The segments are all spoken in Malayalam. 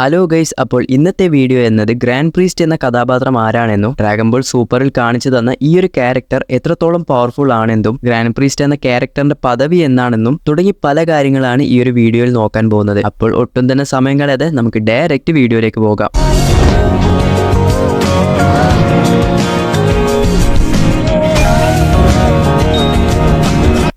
ഹലോ ഗൈസ്, അപ്പോൾ ഇന്നത്തെ വീഡിയോ എന്നത് ഗ്രാൻഡ് പ്രീസ്റ്റ് എന്ന കഥാപാത്രം ആരാണെന്നും ഡ്രാഗൺ ബോൾ സൂപ്പറിൽ കാണിച്ചു തന്ന ഈ ഒരു ക്യാരക്ടർ എത്രത്തോളം പവർഫുൾ ആണെന്നും ഗ്രാൻഡ് പ്രീസ്റ്റ് എന്ന ക്യാരക്ടറിന്റെ പദവി എന്താണെന്നും തുടങ്ങി പല കാര്യങ്ങളാണ് ഈ ഒരു വീഡിയോയിൽ നോക്കാൻ പോകുന്നത്. അപ്പോൾ ഒട്ടും തന്നെ സമയം കളയാതെ നമുക്ക് ഡയറക്റ്റ് വീഡിയോയിലേക്ക് പോകാം.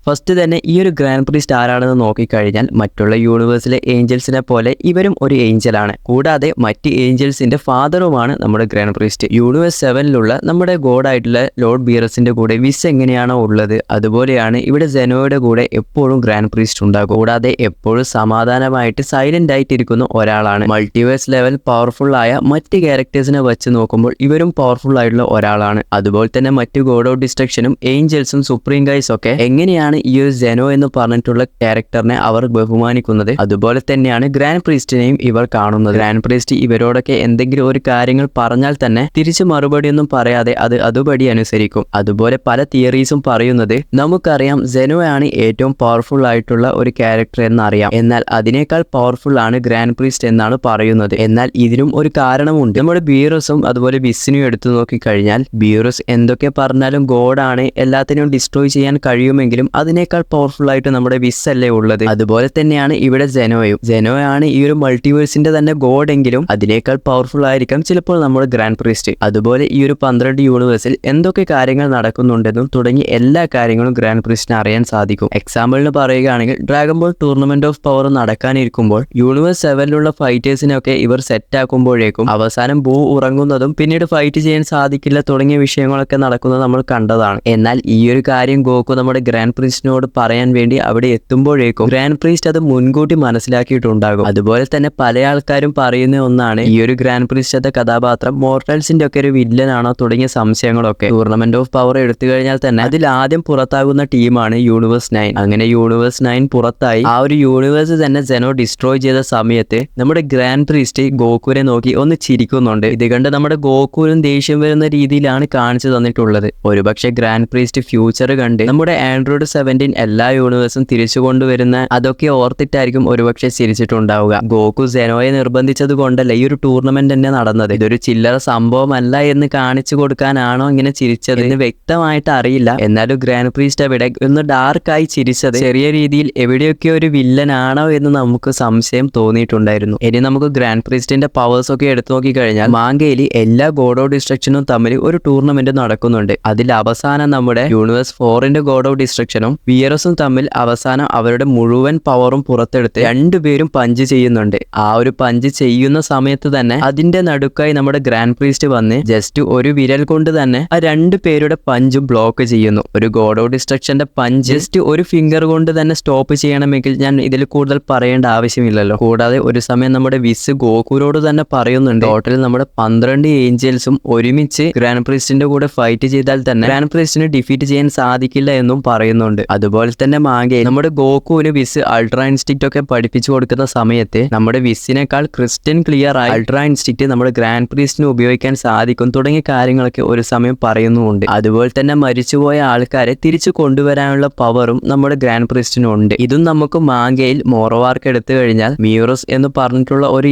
ഫസ്റ്റ് തന്നെ ഈ ഒരു ഗ്രാൻഡ് പ്രീസ്റ്റ് ആരാണെന്ന് നോക്കിക്കഴിഞ്ഞാൽ മറ്റുള്ള യൂണിവേഴ്സിലെ ഏഞ്ചൽസിനെ പോലെ ഇവരും ഒരു ഏഞ്ചലാണ്. കൂടാതെ മറ്റ് ഏഞ്ചൽസിന്റെ ഫാദറുമാണ് നമ്മുടെ ഗ്രാൻഡ് പ്രീസ്റ്റ്. യൂണിവേഴ്സ് 7ലുള്ള നമ്മുടെ ഗോഡായിട്ടുള്ള ലോർഡ് ബീറസിന്റെ കൂടെ വിസ് എങ്ങനെയാണോ ഉള്ളത് അതുപോലെയാണ് ഇവിടെ സെനോയുടെ കൂടെ എപ്പോഴും ഗ്രാൻഡ് പ്രീസ്റ്റ് ഉണ്ടാകും. കൂടാതെ എപ്പോഴും സമാധാനമായിട്ട് സൈലന്റ് ആയിട്ടിരിക്കുന്ന ഒരാളാണ്. മൾട്ടിവേഴ്സ് ലെവൽ പവർഫുൾ ആയ മറ്റ് ക്യാരക്ടേഴ്സിനെ വെച്ച് നോക്കുമ്പോൾ ഇവരും പവർഫുൾ ആയിട്ടുള്ള ഒരാളാണ്. അതുപോലെ തന്നെ മറ്റ് ഗോഡ് ഓഫ് ഡിസ്ട്രക്ഷനും ഏഞ്ചൽസും സുപ്രീം ഗൈസ് ഒക്കെ എങ്ങനെയാണ് ഈ ഒരു സെനോ എന്ന് പറഞ്ഞിട്ടുള്ള ക്യാരക്ടറിനെ അവർ ബഹുമാനിക്കുന്നത്, അതുപോലെ തന്നെയാണ് ഗ്രാൻഡ് പ്രീസ്റ്റിനെയും ഇവർ കാണുന്നത്. ഗ്രാൻഡ് പ്രീസ്റ്റ് ഇവരോടൊക്കെ എന്തെങ്കിലും ഒരു കാര്യങ്ങൾ പറഞ്ഞാൽ തന്നെ തിരിച്ചു മറുപടിയൊന്നും പറയാതെ അത് അതുപടി അനുസരിക്കും. അതുപോലെ പല തിയറീസും പറയുന്നത് നമുക്കറിയാം സെനോ ആണ് ഏറ്റവും പവർഫുൾ ആയിട്ടുള്ള ഒരു ക്യാരക്ടർ എന്നറിയാം, എന്നാൽ അതിനേക്കാൾ പവർഫുൾ ആണ് ഗ്രാൻഡ് പ്രീസ്റ്റ് എന്നാണ് പറയുന്നത്. എന്നാൽ ഇതിനും ഒരു കാരണമുണ്ട്. നമ്മുടെ ബീറസും അതുപോലെ വിസിനും എടുത്തു നോക്കിക്കഴിഞ്ഞാൽ ബീറസ് എന്തൊക്കെ പറഞ്ഞാലും ഗോഡാണ്, എല്ലാത്തിനും ഡിസ്ട്രോയ് ചെയ്യാൻ കഴിയുമെങ്കിലും അതിനേക്കാൾ പവർഫുൾ ആയിട്ട് നമ്മുടെ വിസ് അല്ലേ ഉള്ളത്. അതുപോലെ തന്നെയാണ് ഇവിടെ സെനോയാണ് ഈ ഒരു മൾട്ടിവേഴ്സിന്റെ തന്നെ ഗോഡ് എങ്കിലും അതിനേക്കാൾ പവർഫുൾ ആയിരിക്കാം ചിലപ്പോൾ നമ്മുടെ ഗ്രാൻഡ് പ്രീസ്റ്റ്. അതുപോലെ ഈ ഒരു 12 യൂണിവേഴ്സിൽ എന്തൊക്കെ കാര്യങ്ങൾ നടക്കുന്നുണ്ടെന്നും തുടങ്ങി എല്ലാ കാര്യങ്ങളും ഗ്രാൻഡ് പ്രീസ്റ്റിന് അറിയാൻ സാധിക്കും. എക്സാമ്പിളിന് പറയുകയാണെങ്കിൽ Dragon Ball tournament of power നടക്കാനിരിക്കുമ്പോൾ യൂണിവേഴ്സ് 7ലുള്ള ഫൈറ്റേഴ്സിനൊക്കെ ഇവർ സെറ്റ് ആക്കുമ്പോഴേക്കും അവസാനം ബൂ ഉറങ്ങുന്നതും പിന്നീട് ഫൈറ്റ് ചെയ്യാൻ സാധിക്കില്ല തുടങ്ങിയ വിഷയങ്ങളൊക്കെ നടക്കുന്നത് നമ്മൾ കണ്ടതാണ്. എന്നാൽ ഈ ഒരു കാര്യം ഗോക്കു നമ്മുടെ ഗ്രാൻഡ് പ്രീസ്റ്റിനോട് പറയാൻ വേണ്ടി അവിടെ എത്തുമ്പോഴേക്കും ഗ്രാൻഡ് പ്രീസ്റ്റ് അത് മുൻകൂട്ടി മനസ്സിലാക്കിയിട്ടുണ്ടാകും. അതുപോലെ തന്നെ പല ആൾക്കാരും പറയുന്ന ഒന്നാണ് ഈ ഒരു ഗ്രാൻഡ് പ്രീസ്റ്റ് എന്ന കഥാപാത്രം മോർട്ടൽസിന്റെ ഒക്കെ ഒരു വില്ലനാണോ തുടങ്ങിയ സംശയങ്ങളൊക്കെ. ടൂർണമെന്റ് ഓഫ് പവർ എടുത്തു കഴിഞ്ഞാൽ തന്നെ അതിൽ ആദ്യം പുറത്താകുന്ന ടീമാണ് യൂണിവേഴ്സ് 9. അങ്ങനെ യൂണിവേഴ്സ് 9 പുറത്തായി ആ ഒരു യൂണിവേഴ്സ് തന്നെ സെനോ ഡിസ്ട്രോയ് ചെയ്ത സമയത്ത് നമ്മുടെ ഗ്രാൻഡ് പ്രീസ്റ്റ് ഗോകുവിനെ നോക്കി ഒന്ന് ചിരിക്കുന്നുണ്ട്. ഇത് കണ്ട് നമ്മുടെ ഗോകുവിനും ദേഷ്യം വരുന്ന രീതിയിലാണ് കാണിച്ചു തന്നിട്ടുള്ളത്. ഒരുപക്ഷെ ഗ്രാൻഡ് പ്രീസ്റ്റ് ഫ്യൂച്ചർ കണ്ട് നമ്മുടെ ആൻഡ്രോയിഡ് 17 എല്ലാ യൂണിവേഴ്സും തിരിച്ചു കൊണ്ടുവരുന്ന അതൊക്കെ ഓർത്തിട്ടായിരിക്കും ഒരുപക്ഷെ ചിരിച്ചിട്ടുണ്ടാവുക. ഗോകു സെനോയെ നിർബന്ധിച്ചത് കൊണ്ടല്ല ഈ ഒരു ടൂർണമെന്റ് തന്നെ നടന്നത്. ഇതൊരു ചില്ലറ സംഭവമല്ല എന്ന് കാണിച്ചു കൊടുക്കാനാണോ ഇങ്ങനെ ചിരിച്ചത് എന്ന് വ്യക്തമായിട്ട് അറിയില്ല. എന്നാലും ഗ്രാൻഡ് പ്രീസ്റ്റ് അവിടെ ഒന്ന് ഡാർക്കായി ചിരിച്ചത് ചെറിയ രീതിയിൽ എവിടെയൊക്കെ ഒരു വില്ലനാണോ എന്ന് നമുക്ക് സംശയം തോന്നിയിട്ടുണ്ടായിരുന്നു. ഇനി നമുക്ക് ഗ്രാൻഡ് പ്രീസ്റ്റിന്റെ പവേഴ്സ് ഒക്കെ എടുത്തു നോക്കിക്കഴിഞ്ഞാൽ മാങ്കയിൽ എല്ലാ ഗോഡ് ഓഫ് ഡിസ്ട്രക്ഷനും തമ്മിൽ ഒരു ടൂർണമെന്റ് നടക്കുന്നുണ്ട്. അതിൽ അവസാനം നമ്മുടെ യൂണിവേഴ്സ് 4ന്റെ ഗോഡ് ഓഫ് ഡിസ്ട്രക്ഷനും ബീറസും തമ്മിൽ അവസാനം അവരുടെ മുഴുവൻ പവറും പുറത്തെടുത്ത് രണ്ടുപേരും പഞ്ച് ചെയ്യുന്നുണ്ട്. ആ ഒരു പഞ്ച് ചെയ്യുന്ന സമയത്ത് തന്നെ അതിന്റെ നടുക്കായി നമ്മുടെ ഗ്രാൻഡ് പ്രീസ്റ്റ് വന്ന് ജസ്റ്റ് ഒരു വിരൽ കൊണ്ട് തന്നെ ആ 2 പേരുടെ പഞ്ചും ബ്ലോക്ക് ചെയ്യുന്നു. ഒരു ഗോഡ് ഓഫ് ഡിസ്ട്രക്ഷന്റെ പഞ്ച് ജസ്റ്റ് ഒരു ഫിംഗർ കൊണ്ട് തന്നെ സ്റ്റോപ്പ് ചെയ്യണമെങ്കിൽ ഞാൻ ഇതിൽ കൂടുതൽ പറയേണ്ട ആവശ്യമില്ലല്ലോ. കൂടാതെ ഒരു സമയം നമ്മുടെ വിസ് ഗോകുരോട് തന്നെ പറയുന്നുണ്ട് ടോട്ടൽ നമ്മുടെ 12 ഏഞ്ചൽസും ഒരുമിച്ച് ഗ്രാൻഡ് പ്രീസ്റ്റിന്റെ കൂടെ ഫൈറ്റ് ചെയ്താൽ തന്നെ ഗ്രാൻഡ് പ്രീസ്റ്റിനെ ഡിഫീറ്റ് ചെയ്യാൻ സാധിക്കില്ല എന്നും പറയുന്നുണ്ട്. അതുപോലെ തന്നെ മാങ്കയിൽ നമ്മുടെ ഗോകുവിന് വിസ് അൾട്രാ ഇൻസ്റ്റിക്റ്റ് ഒക്കെ പഠിപ്പിച്ചു കൊടുക്കുന്ന സമയത്ത് നമ്മുടെ വിസിനേക്കാൾ ക്രിസ്റ്റ്യൻ ക്ലിയർ ആയി അൾട്രാ ഇൻസ്റ്റിക്റ്റ് നമ്മുടെ ഗ്രാൻഡ് പ്രീസ്റ്റിന് ഉപയോഗിക്കാൻ സാധിക്കും തുടങ്ങിയ കാര്യങ്ങളൊക്കെ ഒരു സമയം പറയുന്നുമുണ്ട്. അതുപോലെ തന്നെ മരിച്ചുപോയ ആൾക്കാരെ തിരിച്ചു കൊണ്ടുവരാനുള്ള പവറും നമ്മുടെ ഗ്രാൻഡ് പ്രീസ്റ്റിനും ഉണ്ട്. ഇതും നമുക്ക് മാങ്കയിൽ മോറോവാർക്ക് എടുത്തു കഴിഞ്ഞാൽ മീറോസ് എന്ന് പറഞ്ഞിട്ടുള്ള ഒരു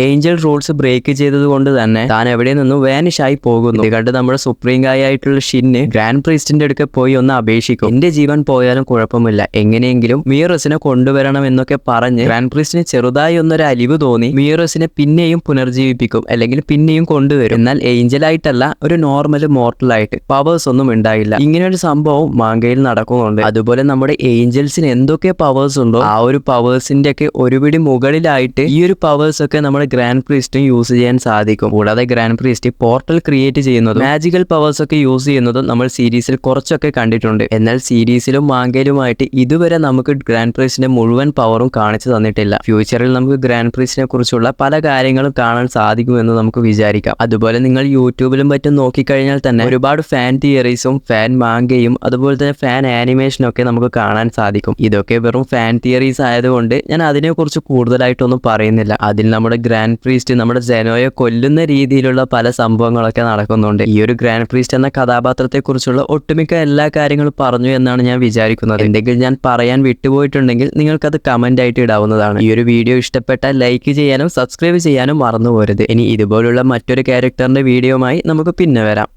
ഏഞ്ചൽ റൂൾസ് ബ്രേക്ക് ചെയ്തത് കൊണ്ട് തന്നെ താൻ എവിടെ നിന്നും വാനിഷ് ആയി പോകുന്നു. ഇത് കണ്ട് നമ്മുടെ സുപ്രീം ഗായ് ആയിട്ടുള്ള ഷിന്ന് ഗ്രാൻഡ് പ്രീസ്റ്റിന്റെ അടുക്കെ പോയി ഒന്ന് അപേക്ഷിക്കും. എന്റെ ജീവൻ പോയാലും കുഴപ്പമില്ല, എങ്ങനെയെങ്കിലും മീറസിനെ കൊണ്ടുവരണം എന്നൊക്കെ പറഞ്ഞ് ഗ്രാൻഡ് പ്രീസ്റ്റിന് ചെറുതായി ഒന്നൊരു അലിവ് തോന്നി മീറസിനെ പിന്നെയും പുനർജീവിപ്പിക്കും, അല്ലെങ്കിൽ പിന്നെയും കൊണ്ടുവരും. എന്നാൽ ഏഞ്ചലായിട്ടല്ല, ഒരു നോർമൽ മോർട്ടലായിട്ട് പവേഴ്സ് ഒന്നും ഉണ്ടായില്ല. ഇങ്ങനെ ഒരു സംഭവം മാങ്കയിൽ നടക്കുന്നുണ്ട്. അതുപോലെ നമ്മുടെ ഏഞ്ചൽസിന് എന്തൊക്കെ പവേഴ്സ് ഉണ്ടോ ആ ഒരു പവേഴ്സിന്റെ ഒക്കെ ഒരുപിടി മുകളിലായിട്ട് ഈ ഒരു പവേഴ്സ് ഒക്കെ നമ്മുടെ ഗ്രാൻഡ് പ്രീസ്റ്റും യൂസ് ചെയ്യാൻ സാധിക്കും. കൂടാതെ ഗ്രാൻഡ് പ്രീസ്റ്റ് പോർട്ടൽ ക്രിയേറ്റ് ചെയ്യുന്നതും മാജിക്കൽ പവേഴ്സ് ഒക്കെ യൂസ് ചെയ്യുന്നതും നമ്മൾ സീരീസിൽ കുറച്ചൊക്കെ കണ്ടിട്ടുണ്ട്. എന്നാൽ സീരീസിലും മാങ്കയിലുമായിട്ട് ഇതുവരെ നമുക്ക് ഗ്രാൻഡ് പ്രീസ്റ്റിന്റെ മുഴുവൻ പവറും കാണിച്ചു തന്നിട്ടില്ല. ഫ്യൂച്ചറിൽ നമുക്ക് ഗ്രാൻഡ് പ്രീസ്റ്റിനെ കുറിച്ചുള്ള പല കാര്യങ്ങളും കാണാൻ സാധിക്കുമെന്ന് നമുക്ക് വിചാരിക്കാം. അതുപോലെ നിങ്ങൾ യൂട്യൂബിലും മറ്റും നോക്കിക്കഴിഞ്ഞാൽ തന്നെ ഒരുപാട് ഫാൻ തിയറീസും ഫാൻ മാങ്കയും അതുപോലെ തന്നെ ഫാൻ ആനിമേഷനും ഒക്കെ നമുക്ക് കാണാൻ സാധിക്കും. ഇതൊക്കെ വെറും ഫാൻ തിയറീസ് ആയതുകൊണ്ട് ഞാൻ അതിനെക്കുറിച്ച് കൂടുതലായിട്ടൊന്നും പറയുന്നില്ല. അതിൽ നമ്മുടെ ഗ്രാൻഡ് പ്രീസ്റ്റ് നമ്മുടെ സെനോയെ കൊല്ലുന്ന രീതിയിലുള്ള പല സംഭവങ്ങളൊക്കെ നടക്കുന്നുണ്ട്. ഈ ഒരു ഗ്രാൻഡ് പ്രീസ്റ്റ് എന്ന കഥാപാത്രത്തെ കുറിച്ചുള്ള ഒട്ടുമിക്ക എല്ലാ കാര്യങ്ങളും പറഞ്ഞു എന്നാണ് ഞാൻ ഞാൻ വിചാരിക്കുന്നത്. എന്തെങ്കിലും ഞാൻ പറയാൻ വിട്ടുപോയിട്ടുണ്ടെങ്കിൽ നിങ്ങൾക്കത് കമന്റ് ആയിട്ട് ഇടാവുന്നതാണ്. ഈ ഒരു വീഡിയോ ഇഷ്ടപ്പെട്ടാൽ ലൈക്ക് ചെയ്യാനും സബ്സ്ക്രൈബ് ചെയ്യാനും മറന്നു പോരുത്. ഇനി ഇതുപോലുള്ള മറ്റൊരു ക്യാരക്ടറിന്റെ വീഡിയോയുമായി നമുക്ക് പിന്നെ വരാം.